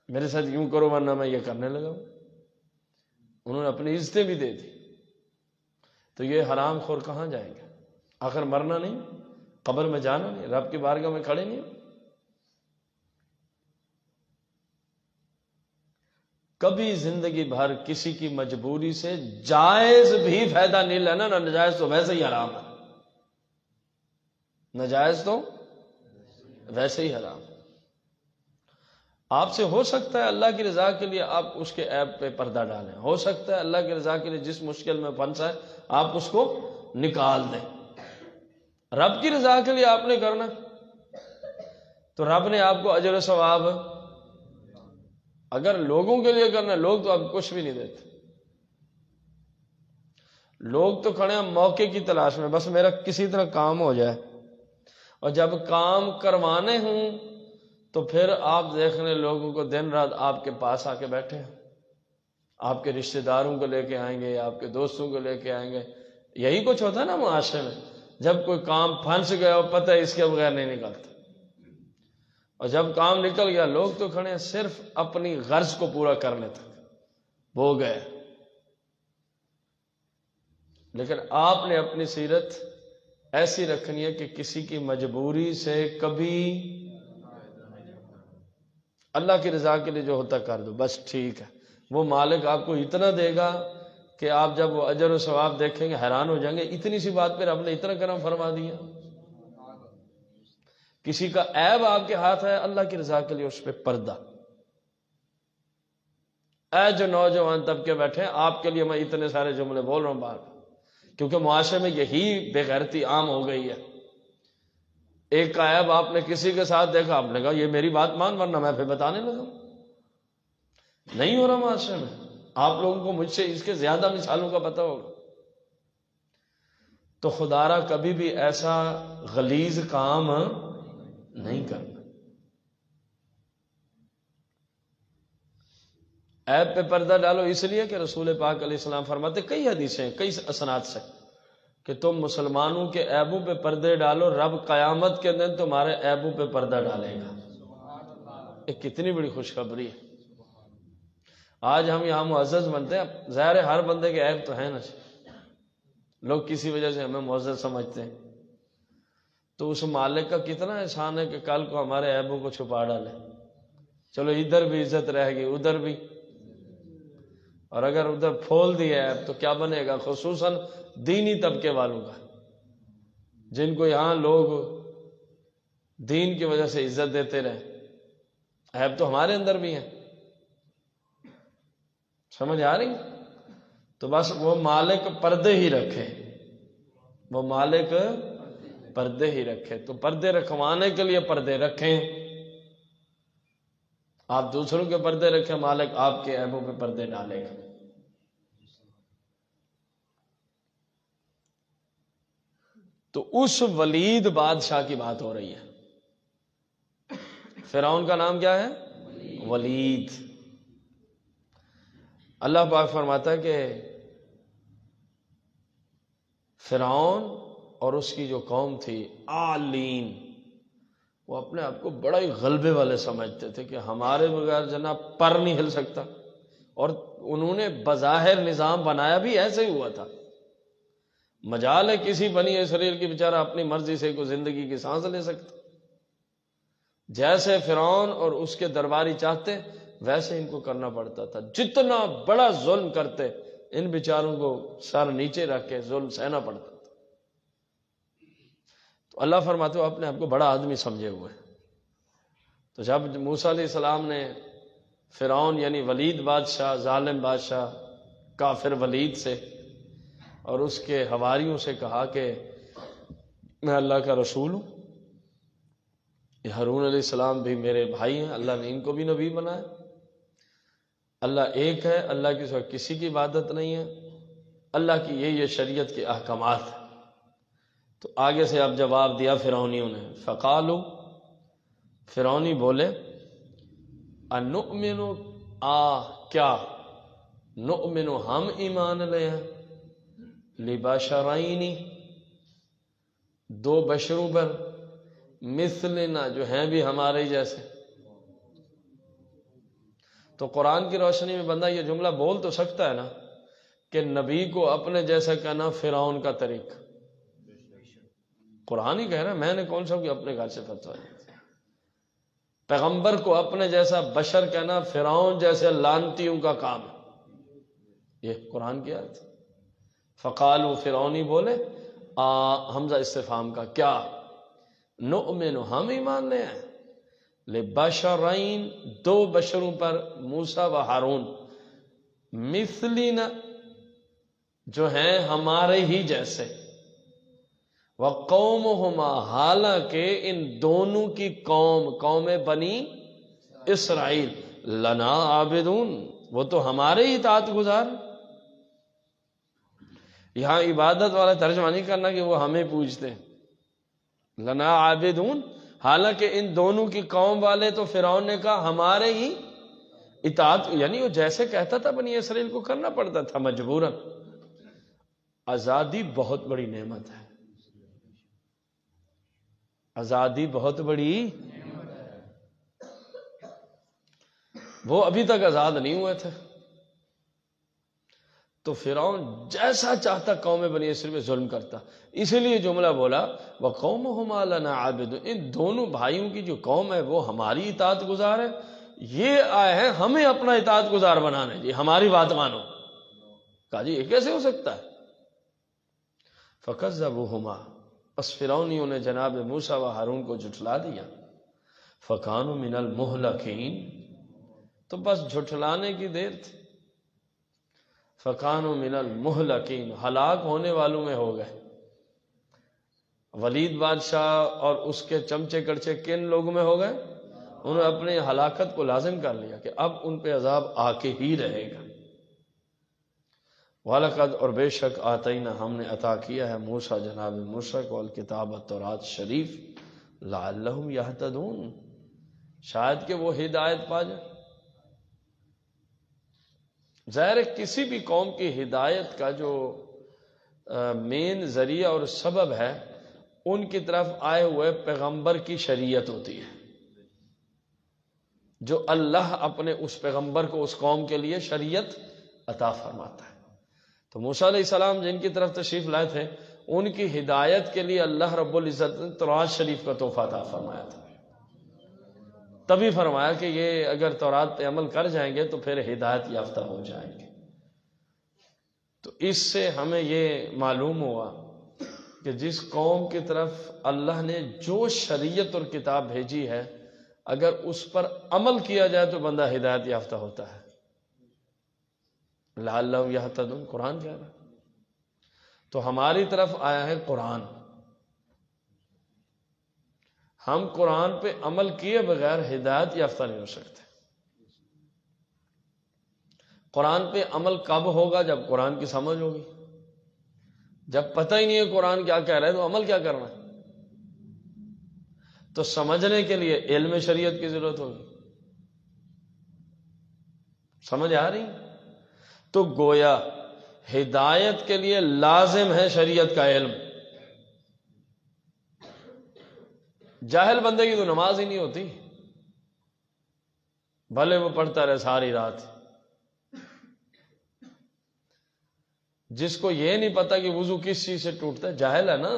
میرے ساتھ یوں کرو ورنہ میں یہ کرنے لگا ہوں۔ انہوں نے اپنی عزتیں بھی دے دی، تو یہ حرام خور کہاں جائیں گے؟ آخر مرنا نہیں، قبر میں جانا نہیں، رب کی بارگاہ میں کھڑے نہیں۔ کبھی زندگی بھر کسی کی مجبوری سے جائز بھی فائدہ نہیں لینا، نہ ناجائز تو ویسے ہی حرام ہے، ناجائز تو ویسے ہی حرام۔ آپ سے ہو سکتا ہے اللہ کی رضا کے لیے آپ اس کے عیب پہ پردہ ڈالیں، ہو سکتا ہے اللہ کی رضا کے لیے جس مشکل میں پھنسا ہے آپ اس کو نکال دیں۔ رب کی رضا کے لیے آپ نے کرنا تو رب نے آپ کو اجر و ثواب، اگر لوگوں کے لیے کرنا، لوگ تو آپ کچھ بھی نہیں دیتے، لوگ تو کھڑے ہیں موقع کی تلاش میں، بس میرا کسی طرح کام ہو جائے، اور جب کام کروانے ہوں تو پھر آپ دیکھنے لوگوں کو دن رات آپ کے پاس آ کے بیٹھے ہیں، آپ کے رشتہ داروں کو لے کے آئیں گے، آپ کے دوستوں کو لے کے آئیں گے۔ یہی کچھ ہوتا ہے نا معاشرے میں، جب کوئی کام پھنس گیا ہو پتہ ہے اس کے بغیر نہیں نکلتا، اور جب کام نکل گیا لوگ تو کھڑے ہیں صرف اپنی غرض کو پورا کرنے تک، وہ گئے۔ لیکن آپ نے اپنی سیرت ایسی رکھنی ہے کہ کسی کی مجبوری سے کبھی، اللہ کی رضا کے لیے جو ہوتا کر دو، بس ٹھیک ہے۔ وہ مالک آپ کو اتنا دے گا کہ آپ جب وہ اجر و ثواب دیکھیں گے حیران ہو جائیں گے، اتنی سی بات پہ رب نے اتنا کرم فرما دیا۔ کسی کا عیب آپ کے ہاتھ ہے، اللہ کی رضا کے لیے اس پہ پردہ۔ اے جو نوجوان طبقے بیٹھے ہیں، آپ کے لیے میں اتنے سارے جملے بول رہا ہوں بار بار، کیونکہ معاشرے میں یہی بے غیرتی عام ہو گئی ہے۔ ایک کا عیب آپ نے کسی کے ساتھ دیکھا، آپ نے کہا یہ میری بات مان، ورنہ میں پھر بتانے لگا۔ نہیں ہو رہا معاشرے میں، آپ لوگوں کو مجھ سے اس کے زیادہ مثالوں کا پتہ ہوگا۔ تو خدا را کبھی بھی ایسا غلیظ کام نہیں کرنا۔ عیب پہ پردہ ڈالو اس لیے کہ رسول پاک علیہ السلام فرماتے، کئی حدیثیں ہیں کئی اسناد سے، کہ تم مسلمانوں کے عیبوں پہ پردے ڈالو، رب قیامت کے دن تمہارے عیبوں پہ پردہ ڈالے گا۔ یہ کتنی بڑی خوشخبری ہے۔ آج ہم یہاں معزز بنتے ہیں، ظاہر ہے ہر بندے کے عیب تو ہیں نا، لوگ کسی وجہ سے ہمیں معزز سمجھتے ہیں، تو اس مالک کا کتنا احسان ہے کہ کل کو ہمارے عیبوں کو چھپا ڈالے۔ چلو ادھر بھی عزت رہے گی، ادھر بھی، اور اگر ادھر پھول دیا عیب تو کیا بنے گا؟ خصوصاً دینی طبقے والوں کا، جن کو یہاں لوگ دین کی وجہ سے عزت دیتے رہے، عیب تو ہمارے اندر بھی ہیں۔ سمجھ آ رہی؟ تو بس وہ مالک پردے ہی رکھے، وہ مالک پردے ہی رکھے، تو پردے رکھوانے کے لیے پردے رکھیں۔ آپ دوسروں کے پردے رکھیں، مالک آپ کے عیبوں پہ پردے ڈالے گا۔ تو اس ولید بادشاہ کی بات ہو رہی ہے۔ فرعون کا نام کیا ہے؟ ولید۔ اللہ پاک فرماتا ہے کہ فرعون اور اس کی جو قوم تھی عالین، وہ اپنے آپ کو بڑا ہی غلبے والے سمجھتے تھے کہ ہمارے بغیر جناب پر نہیں ہل سکتا، اور انہوں نے بظاہر نظام بنایا بھی ایسے ہی ہوا تھا۔ مجال ہے کسی بنی اسرائیل کی بیچارہ اپنی مرضی سے کوئی زندگی کی سانس لے سکتا، جیسے فرعون اور اس کے درباری چاہتے ویسے ان کو کرنا پڑتا تھا۔ جتنا بڑا ظلم کرتے ان بیچاروں کو سر نیچے رکھ کے ظلم سہنا پڑتا تھا۔ تو اللہ فرماتے ہو اپنے آپ کو بڑا آدمی سمجھے ہوئے۔ تو جب موسیٰ علیہ السلام نے فرعون یعنی ولید بادشاہ، ظالم بادشاہ، کافر ولید سے اور اس کے حواریوں سے کہا کہ میں اللہ کا رسول ہوں، یہ ہارون علیہ السلام بھی میرے بھائی ہیں، اللہ نے ان کو بھی نبی بنایا، اللہ ایک ہے، اللہ کے سوا کسی کی عبادت نہیں ہے، اللہ کی یہ شریعت کے احکامات ہیں۔ تو آگے سے اب جواب دیا فرعونیوں نے، فقالوا، فرعونی بولے، انؤمن، کیا نؤمن، ہم ایمان لے ہیں، لبشرین، دو بشروں پر، مثلنا، جو ہیں بھی ہمارے جیسے۔ تو قرآن کی روشنی میں بندہ یہ جملہ بول تو سکتا ہے نا، کہ نبی کو اپنے جیسا کہنا فرعون کا طریق. قرآن ہی کہہ رہا ہے، میں نے کون سا کہ اپنے گھر سے فتویٰ دیا. پیغمبر کو اپنے جیسا بشر کہنا فرعون جیسے لانتیوں کا کام ہے. یہ قرآن کی آیت. فقالوا فرعونی بولے حمزہ استفہام کا کیا، نؤمن ہم ایمان لے آئے، لبشرین دو بشروں پر، موسیٰ و ہارون، مثلنا جو ہیں ہمارے ہی جیسے، وقومہما حالانکہ ان دونوں کی قوم بنی اسرائیل، لنا عابدون وہ تو ہمارے ہی اطاعت گزار. یہاں عبادت والا ترجمہ نہیں کرنا کہ وہ ہمیں پوجتے ہیں. لنا عابدون حالانکہ ان دونوں کی قوم والے تو فرعون نے کہا ہمارے ہی اطاعت، یعنی وہ جیسے کہتا تھا بنی اسرائیل کو کرنا پڑتا تھا مجبوراً. آزادی بہت بڑی نعمت ہے، آزادی بہت بڑی، وہ ابھی تک آزاد نہیں ہوئے تھے. تو فرعون جیسا چاہتا قوم بنی اسرائیل میں ظلم کرتا، اسی لیے جملہ بولا وَقَوْمُهُمَا لَنَا عَابِدُونَ، ان دونوں بھائیوں کی جو قوم ہے وہ ہماری اطاعت گزار ہے. یہ آئے ہیں ہمیں اپنا اطاعت گزار بنانے، جی ہماری بات مانو. کہا جی یہ کیسے ہو سکتا ہے؟ فَكَذَّبُوهُمَا پس فرعونیوں نے جناب موسیٰ و ہارون کو جھٹلا دیا. فَكَانُوا مِنَ الْمُهْلَكِينَ تو بس جھٹلانے کی دیر تھی. فَكَانُوا مِنَ الْمُهْلَكِينَ ہلاک ہونے والوں میں ہو گئے. ولید بادشاہ اور اس کے چمچے کڑچے کن لوگوں میں ہو گئے؟ انہوں نے اپنے ہلاکت کو لازم کر لیا کہ اب ان پہ عذاب آ کے ہی رہے گا. وَلَقَدْ اور بے شک آتَيْنَا ہم نے عطا کیا ہے موسیٰ جناب موسیٰ کو الکتاب تورات شریف، لَعَلَّهُمْ يَهْتَدُونَ شاید کہ وہ ہدایت پا جائیں. ظاہر ہے کسی بھی قوم کی ہدایت کا جو مین ذریعہ اور سبب ہے ان کی طرف آئے ہوئے پیغمبر کی شریعت ہوتی ہے، جو اللہ اپنے اس پیغمبر کو اس قوم کے لیے شریعت عطا فرماتا ہے. تو موسیٰ علیہ السلام جن کی طرف تشریف لائے تھے ان کی ہدایت کے لیے اللہ رب العزت نے تورات شریف کا تحفہ عطا فرمایا تھا. تبھی فرمایا کہ یہ اگر تورات پہ عمل کر جائیں گے تو پھر ہدایت یافتہ ہو جائیں گے. تو اس سے ہمیں یہ معلوم ہوا کہ جس قوم کی طرف اللہ نے جو شریعت اور کتاب بھیجی ہے اگر اس پر عمل کیا جائے تو بندہ ہدایت یافتہ ہوتا ہے. لعلہم یہتدون قرآن کہہ رہا ہے. تو ہماری طرف آیا ہے قرآن، ہم قرآن پہ عمل کیے بغیر ہدایت یافتہ نہیں ہو سکتے. قرآن پہ عمل کب ہوگا؟ جب قرآن کی سمجھ ہوگی. جب پتہ ہی نہیں ہے قرآن کیا کہہ رہا ہے تو عمل کیا کرنا ہے؟ تو سمجھنے کے لیے علم شریعت کی ضرورت ہوگی. سمجھ آ رہی؟ تو گویا ہدایت کے لیے لازم ہے شریعت کا علم. جاہل بندے کی تو نماز ہی نہیں ہوتی، بھلے وہ پڑھتا رہے ساری رات. جس کو یہ نہیں پتا کہ وضو کس چیز سے ٹوٹتا ہے جاہل ہے نا.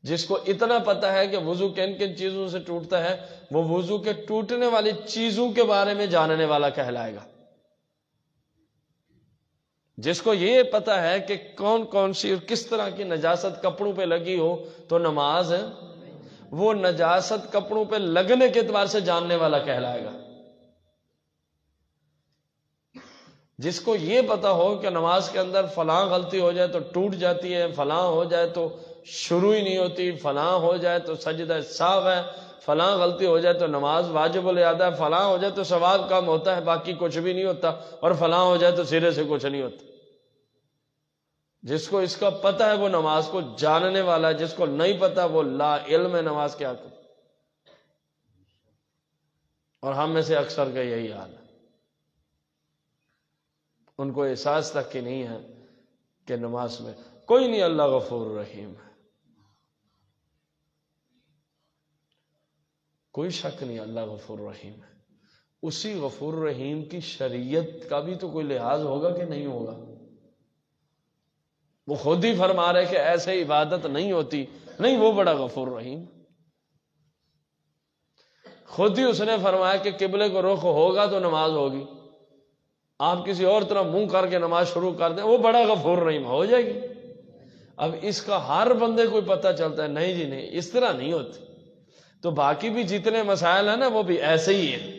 جس کو اتنا پتا ہے کہ وضو کن کن چیزوں سے ٹوٹتا ہے وہ وضو کے ٹوٹنے والی چیزوں کے بارے میں جاننے والا کہلائے گا. جس کو یہ پتا ہے کہ کون کون سی اور کس طرح کی نجاست کپڑوں پہ لگی ہو تو نماز ہے، وہ نجاست کپڑوں پہ لگنے کے اعتبار سے جاننے والا کہلائے گا. جس کو یہ پتا ہو کہ نماز کے اندر فلاں غلطی ہو جائے تو ٹوٹ جاتی ہے، فلاں ہو جائے تو شروع ہی نہیں ہوتی، فلاں ہو جائے تو سجدہ سہو ہے، فلاں غلطی ہو جائے تو نماز واجب الادا ہے، فلاں ہو جائے تو ثواب کم ہوتا ہے باقی کچھ بھی نہیں ہوتا، اور فلاں ہو جائے تو سرے سے کچھ نہیں ہوتا. جس کو اس کا پتہ ہے وہ نماز کو جاننے والا ہے، جس کو نہیں پتا وہ لا علم ہے نماز کیا کرے. اور ہم میں سے اکثر کا یہی حال ہے. ان کو احساس تک کہ نہیں ہے کہ نماز میں کوئی نہیں، اللہ غفور رحیم ہے، کوئی شک نہیں اللہ غفور رحیم ہے. اسی غفور رحیم کی شریعت کا بھی تو کوئی لحاظ ہوگا کہ نہیں ہوگا؟ وہ خود ہی فرما رہے کہ ایسے عبادت نہیں ہوتی. نہیں، وہ بڑا غفور رحیم. خود ہی اس نے فرمایا کہ قبلے کو رخ ہوگا تو نماز ہوگی. آپ کسی اور طرح منہ کر کے نماز شروع کر دیں، وہ بڑا غفور رحیم ہو جائے گی. اب اس کا ہر بندے کو پتہ چلتا ہے نہیں جی نہیں، اس طرح نہیں ہوتی. تو باقی بھی جتنے مسائل ہیں نا وہ بھی ایسے ہی ہیں.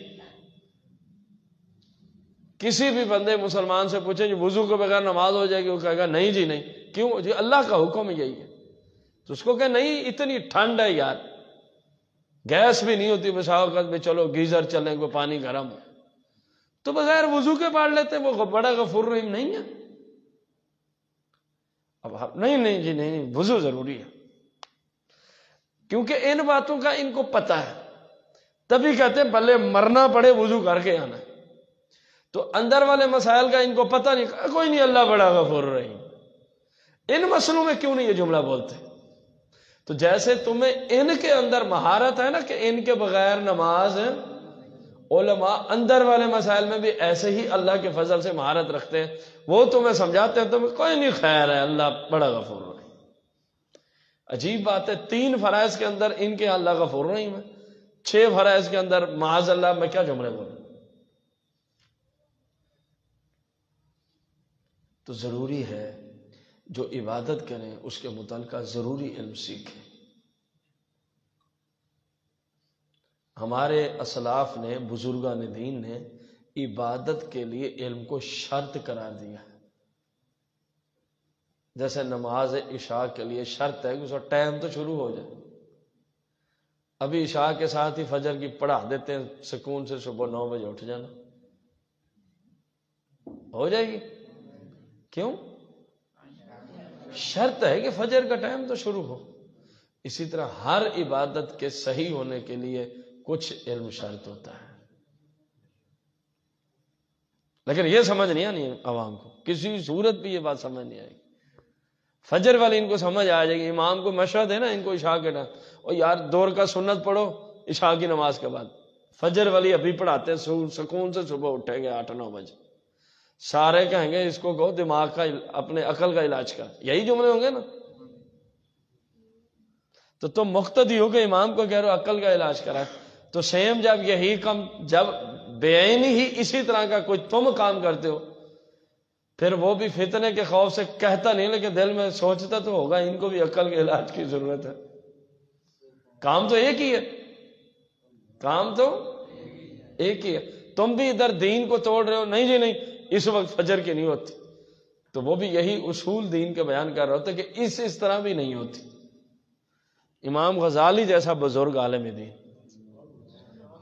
کسی بھی بندے مسلمان سے پوچھیں جی وضو کے بغیر نماز ہو جائے گی، وہ کہے گا نہیں جی نہیں. کیوں جی؟ اللہ کا حکم یہی ہے. تو اس کو کہ نہیں، اتنی ٹھنڈ ہے یار، گیس بھی نہیں ہوتی بسا اوقات میں، چلو گیزر چلیں کو پانی گرم ہو تو بغیر وضو کے پڑھ لیتے. وہ بڑا غفور رحیم نہیں ہے. اب نہیں جی نہیں، وضو ضروری ہے. کیونکہ ان باتوں کا ان کو پتہ ہے، تبھی کہتے ہیں بھلے مرنا پڑے وضو کر کے آنا. تو اندر والے مسائل کا ان کو پتہ نہیں. کوئی نہیں، اللہ بڑا غفور رحیم. ان مسئلوں میں کیوں نہیں یہ جملہ بولتے؟ تو جیسے تمہیں ان کے اندر مہارت ہے نا کہ ان کے بغیر نماز، علماء اندر والے مسائل میں بھی ایسے ہی اللہ کے فضل سے مہارت رکھتے ہیں. وہ تمہیں سمجھاتے ہیں، تمہیں کوئی نہیں، خیر ہے، اللہ بڑا غفور رحیم. عجیب بات ہے، 3 فرائض کے اندر ان کے اللہ غفور رحیم ہے، 6 فرائض کے اندر معاذ اللہ میں کیا جملے بولوں. تو ضروری ہے جو عبادت کریں اس کے متعلقہ ضروری علم سیکھیں. ہمارے اسلاف نے، بزرگان دین نے عبادت کے لیے علم کو شرط قرار دیا ہے. جیسے نماز عشاء کے لیے شرط ہے کہ اس کا ٹائم تو شروع ہو جائے. ابھی عشاء کے ساتھ ہی فجر کی پڑھا دیتے ہیں، سکون سے صبح 9 بجے اٹھ جانا، ہو جائے گی؟ کیوں؟ شرط ہے کہ فجر کا ٹائم تو شروع ہو. اسی طرح ہر عبادت کے صحیح ہونے کے لیے کچھ علم شرط ہوتا ہے. لیکن یہ سمجھ نہیں آنی عوام کو، کسی صورت بھی یہ بات سمجھ نہیں آئے گی. فجر والی ان کو سمجھ آ جائے گی. امام کو مشورہ دے نا ان کو عشاء کے ٹائم، اور یار 2 رکعت سنت پڑھو عشاء کی نماز کے بعد. فجر والی ابھی پڑھاتے ہیں، سکون سے صبح اٹھیں گے 8-9 بجے. سارے کہیں گے اس کو کہو دماغ کا، اپنے عقل کا علاج کر. یہی جملے ہوں گے نا. تو تم مقتدی ہو کہ امام کو کہہ رہے ہو عقل کا علاج کرا. تو سیم جب یہی کام، جب بےعینی ہی اسی طرح کا کوئی تم کام کرتے ہو، پھر وہ بھی فتنے کے خوف سے کہتا نہیں لیکن دل میں سوچتا تو ہوگا ان کو بھی عقل کے علاج کی ضرورت ہے. کام تو ایک ہی ہے، کام تو ایک ہی ہے. تم بھی ادھر دین کو توڑ رہے ہو، نہیں جی نہیں اس وقت فجر کی نہیں ہوتی. تو وہ بھی یہی اصول دین کے بیان کر رہا ہوتا ہے کہ اس طرح بھی نہیں ہوتی. امام غزالی جیسا بزرگ عالم دین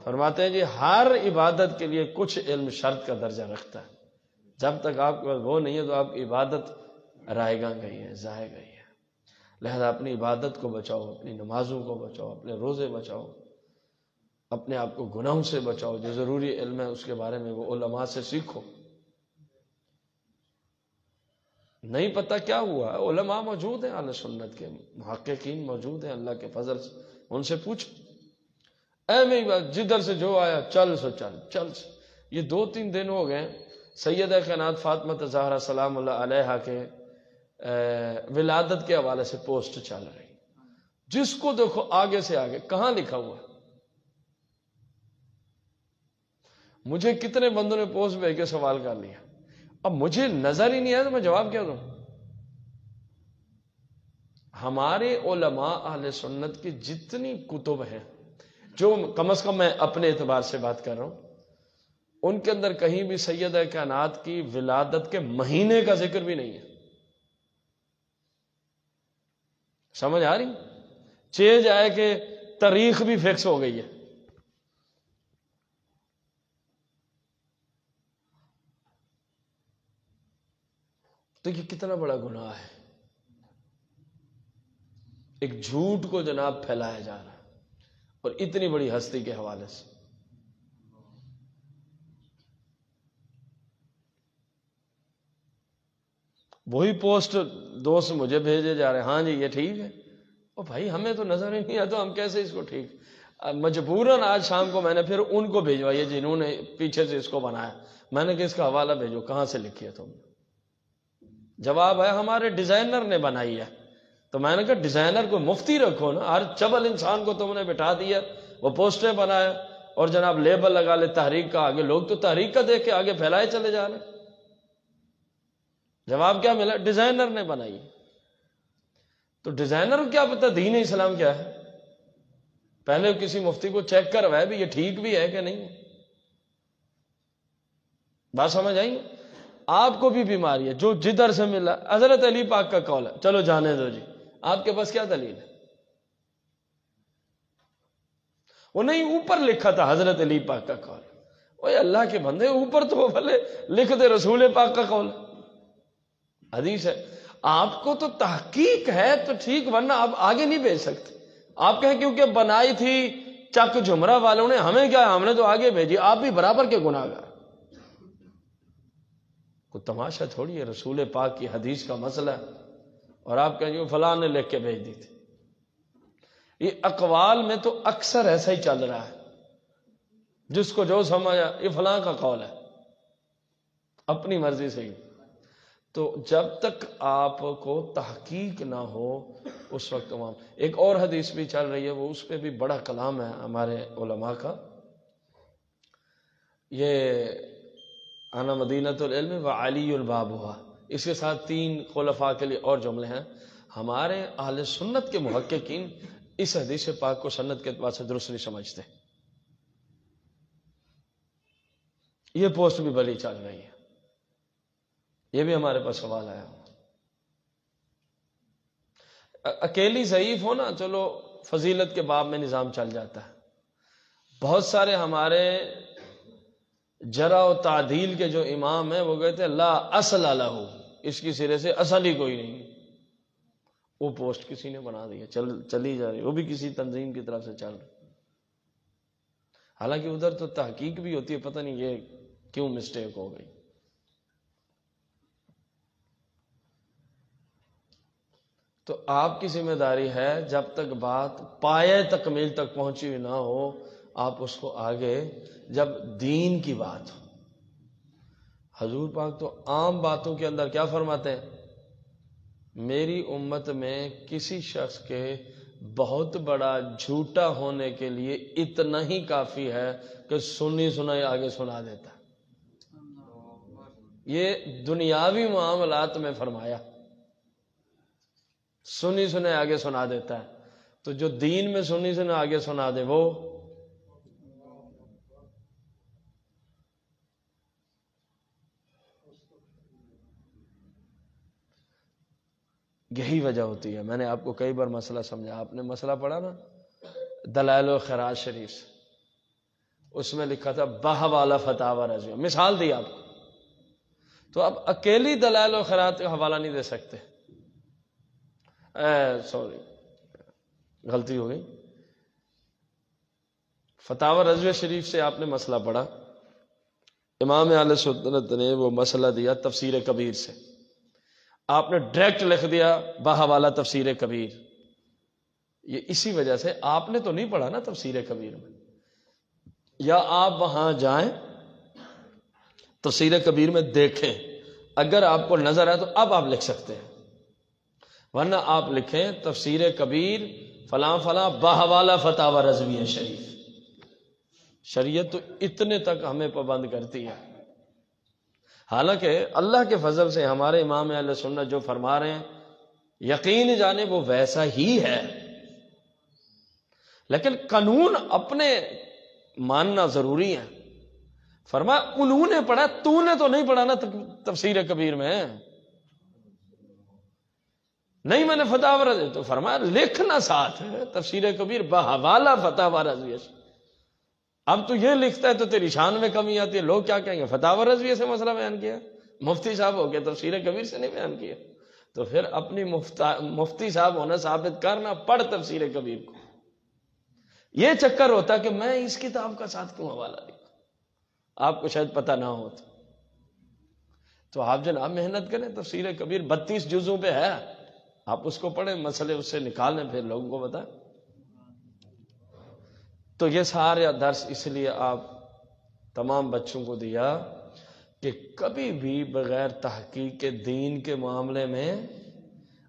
فرماتے ہیں جی ہر عبادت کے لیے کچھ علم شرط کا درجہ رکھتا ہے. جب تک آپ کے پاس وہ نہیں ہے تو آپ کی عبادت رائے گاں گئی ہے، ضائع گئی ہے. لہذا اپنی عبادت کو بچاؤ، اپنی نمازوں کو بچاؤ، اپنے روزے بچاؤ، اپنے آپ کو گناہوں سے بچاؤ. جو ضروری علم ہے اس کے بارے میں وہ علماء سے سیکھو. نہیں پتہ کیا ہوا ہے، علماء موجود ہیں، اہل سنت کے محققین موجود ہیں اللہ کے فضل سے، ان سے پوچھو. میں بات جدھر سے جو آیا چل سو چل سے. یہ 2-3 دن ہو گئے سیدہ کائنات فاطمہ زہرا سلام اللہ علیہا کے ولادت کے حوالے سے پوسٹ چل رہی. جس کو دیکھو آگے سے آگے کہاں لکھا ہوا ہے. مجھے کتنے بندوں نے پوسٹ بھیج کے سوال کر لیا. اب مجھے نظر ہی نہیں آیا تو میں جواب کیا دوں. ہمارے علماء اہل سنت کی جتنی کتب ہیں، جو کم از کم میں اپنے اعتبار سے بات کر رہا ہوں، ان کے اندر کہیں بھی سیدہ کائنات کی ولادت کے مہینے کا ذکر بھی نہیں ہے. سمجھ آ رہی؟ چینج آئے کہ تاریخ بھی فکس ہو گئی ہے. تو یہ کتنا بڑا گناہ ہے. ایک جھوٹ کو جناب پھیلایا جا رہا ہے اور اتنی بڑی ہستی کے حوالے سے. وہی پوسٹ دوست مجھے بھیجے جا رہے ہیں، ہاں جی یہ ٹھیک ہے. اور بھائی ہمیں تو نظر ہی نہیں آتا، ہم کیسے اس کو ٹھیک. مجبوراً آج شام کو میں نے پھر ان کو بھیجوائی جنہوں نے پیچھے سے اس کو بنایا. میں نے کہ اس کا حوالہ بھیجو، کہاں سے لکھی ہے تم نے. جواب ہے ہمارے ڈیزائنر نے بنائی ہے. تو میں نے کہا ڈیزائنر کو مفتی رکھو نا، ہر چبل انسان کو تم نے بٹھا دیا، وہ پوسٹریں بنایا اور جناب لیبل لگا لے تحریک کا، آگے لوگ تو تحریک کا دیکھ کے آگے پھیلائے چلے جا رہے. جواب کیا ملا؟ ڈیزائنر نے بنائی. تو ڈیزائنر کو کیا پتا دین اسلام کیا ہے؟ پہلے کسی مفتی کو چیک کروائے بھی یہ ٹھیک بھی ہے کہ نہیں. بات سمجھ آئی؟ آپ کو بھی بیماری ہے جو جدھر سے ملا. حضرت علی پاک کا قول ہے، چلو جانے دو جی، آپ کے پاس کیا دلیل ہے؟ وہ نہیں اوپر لکھا تھا حضرت علی پاک کا قول. اوے اللہ کے بندے، اوپر تو بھلے لکھ دے رسول پاک کا قول، حدیث ہے. آپ کو تو تحقیق ہے تو ٹھیک، ورنہ آپ آگے نہیں بھیج سکتے. آپ کہیں کیونکہ بنائی تھی چک جمرہ والوں نے، ہمیں کیا، ہم نے تو آگے بھیجی. آپ بھی برابر کے گناہ گار. کوئی تماشا تھوڑی ہے، رسول پاک کی حدیث کا مسئلہ ہے اور آپ کہیں گے فلاں نے لکھ کے بھیج دی تھی. یہ اقوال میں تو اکثر ایسا ہی چل رہا ہے، جس کو جو سمجھا یہ فلاں کا قول ہے، اپنی مرضی سے ہی. تو جب تک آپ کو تحقیق نہ ہو اس وقت تمام. ایک اور حدیث بھی چل رہی ہے، وہ اس پہ بھی بڑا کلام ہے ہمارے علماء کا. یہ انا مدینۃ العلم و علی البابھا، اس کے ساتھ 3 خلفاء کے لیے اور جملے ہیں. ہمارے اہل سنت کے محققین اس حدیث پاک کو سنت کے اعتبار سے درست نہیں سمجھتے. یہ پوسٹ بھی بڑی چل رہی ہے، یہ بھی ہمارے پاس سوال آیا. اکیلی ضعیف ہو نا، چلو فضیلت کے باب میں نظام چل جاتا ہے. بہت سارے ہمارے جرح و تعدیل کے جو امام ہیں وہ کہتے ہیں لا اصل لہ، اس کی سرے سے اصل ہی کوئی نہیں. وہ پوسٹ کسی نے بنا دیا، چلی جا رہی، وہ بھی کسی تنظیم کی طرف سے چل رہی. حالانکہ ادھر تو تحقیق بھی ہوتی ہے، پتہ نہیں یہ کیوں مسٹیک ہو گئی. تو آپ کی ذمہ داری ہے جب تک بات پایہ تکمیل تک پہنچی ہوئی نہ ہو، آپ اس کو آگے، جب دین کی بات ہو. حضور پاک تو عام باتوں کے اندر کیا فرماتے ہیں؟ میری امت میں کسی شخص کے بہت بڑا جھوٹا ہونے کے لیے اتنا ہی کافی ہے کہ سنی سنائی آگے سنا دیتا. یہ دنیاوی معاملات میں فرمایا، سنی سنے آگے سنا دیتا ہے. تو جو دین میں سنی سنے آگے سنا دے وہ یہی وجہ ہوتی ہے. میں نے آپ کو کئی بار مسئلہ سمجھا. آپ نے مسئلہ پڑھا نا دلائل و خراج شریف سے، اس میں لکھا تھا بہ والا فتاوی رضویہ، مثال دی آپ کو. تو اب اکیلی دلائل و خراج کا حوالہ نہیں دے سکتے. سوری غلطی ہو گئی. فتاوی رضویہ شریف سے آپ نے مسئلہ پڑھا، امام اہل سنت نے وہ مسئلہ دیا تفسیر کبیر سے. آپ نے ڈائریکٹ لکھ دیا بحوالہ تفسیر کبیر. یہ اسی وجہ سے آپ نے تو نہیں پڑھا نا تفسیر کبیر میں. یا آپ وہاں جائیں تفسیر کبیر میں دیکھیں، اگر آپ کو نظر آئے تو اب آپ لکھ سکتے ہیں، ورنہ آپ لکھیں تفسیر کبیر فلاں فلاں بحوالہ فتاوی رضویہ شریف. شریعت تو اتنے تک ہمیں پابند کرتی ہے. حالانکہ اللہ کے فضل سے ہمارے امام اہل سنت جو فرما رہے ہیں یقین جانے وہ ویسا ہی ہے، لیکن قانون اپنے ماننا ضروری ہے. فرمایا انہوں نے پڑھا، تو نے تو نہیں پڑھا نا تفسیر کبیر میں. نہیں میں نے فتاوی رضویہ، تو فرمایا لکھنا ساتھ ہے تفسیر کبیر بحوالہ فتاوی رضویہ. اب تو یہ لکھتا ہے تو تیری شان میں کمی آتی ہے. لوگ کیا کہیں گے فتاوی رضویہ سے مسئلہ بیان کیا، مفتی صاحب ہو گیا، تفسیر کبیر سے نہیں بیان کیا. تو پھر اپنی مفتی صاحب ہونا ثابت کرنا، پڑھ تفسیر کبیر کو. یہ چکر ہوتا کہ میں اس کتاب کا ساتھ کیوں حوالہ لکھوں، آپ کو شاید پتہ نہ ہو. تو آپ جناب محنت کریں، تفسیر کبیر 32 جزوں پہ ہے، آپ اس کو پڑھیں، مسئلے اس سے نکالیں، پھر لوگوں کو بتائیں. تو یہ سارے درس اس لیے آپ تمام بچوں کو دیا کہ کبھی بھی بغیر تحقیق دین کے معاملے میں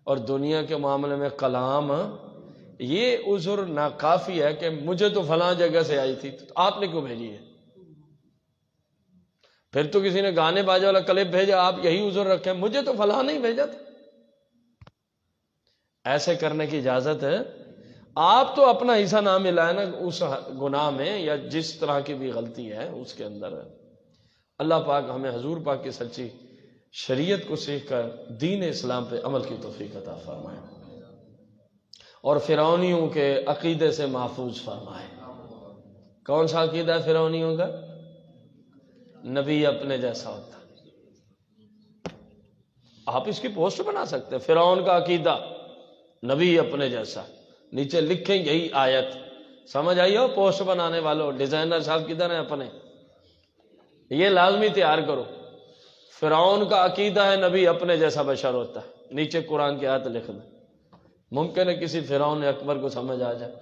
اور دنیا کے معاملے میں کلام، یہ عذر ناکافی ہے کہ مجھے تو فلاں جگہ سے آئی تھی، تو آپ نے کیوں بھیجی ہے؟ پھر تو کسی نے گانے باجے والا کلپ بھیجا، آپ یہی عذر رکھیں مجھے تو فلاں نہیں بھیجا تھا۔ ایسے کرنے کی اجازت ہے؟ آپ تو اپنا حصہ نہ ملائے نا اس گناہ میں یا جس طرح کی بھی غلطی ہے اس کے اندر۔ اللہ پاک ہمیں حضور پاک کی سچی شریعت کو سیکھ کر دین اسلام پہ عمل کی توفیق عطا فرمائے اور فرعونیوں کے عقیدے سے محفوظ فرمائے۔ کون سا عقیدہ ہے فرعونیوں کا؟ نبی اپنے جیسا ہوتا۔ آپ اس کی پوسٹ بنا سکتے ہیں، فرعون کا عقیدہ نبی اپنے جیسا، نیچے لکھیں یہی آیت، سمجھ آئی ہو؟ پوسٹ بنانے والوں، ڈیزائنر صاحب کدھر ہیں اپنے؟ یہ لازمی تیار کرو، فرعون کا عقیدہ ہے نبی اپنے جیسا بشر ہوتا ہے، نیچے قرآن کی آیت لکھ دیں، ممکن ہے کسی فرعون اکبر کو سمجھ آ جائے۔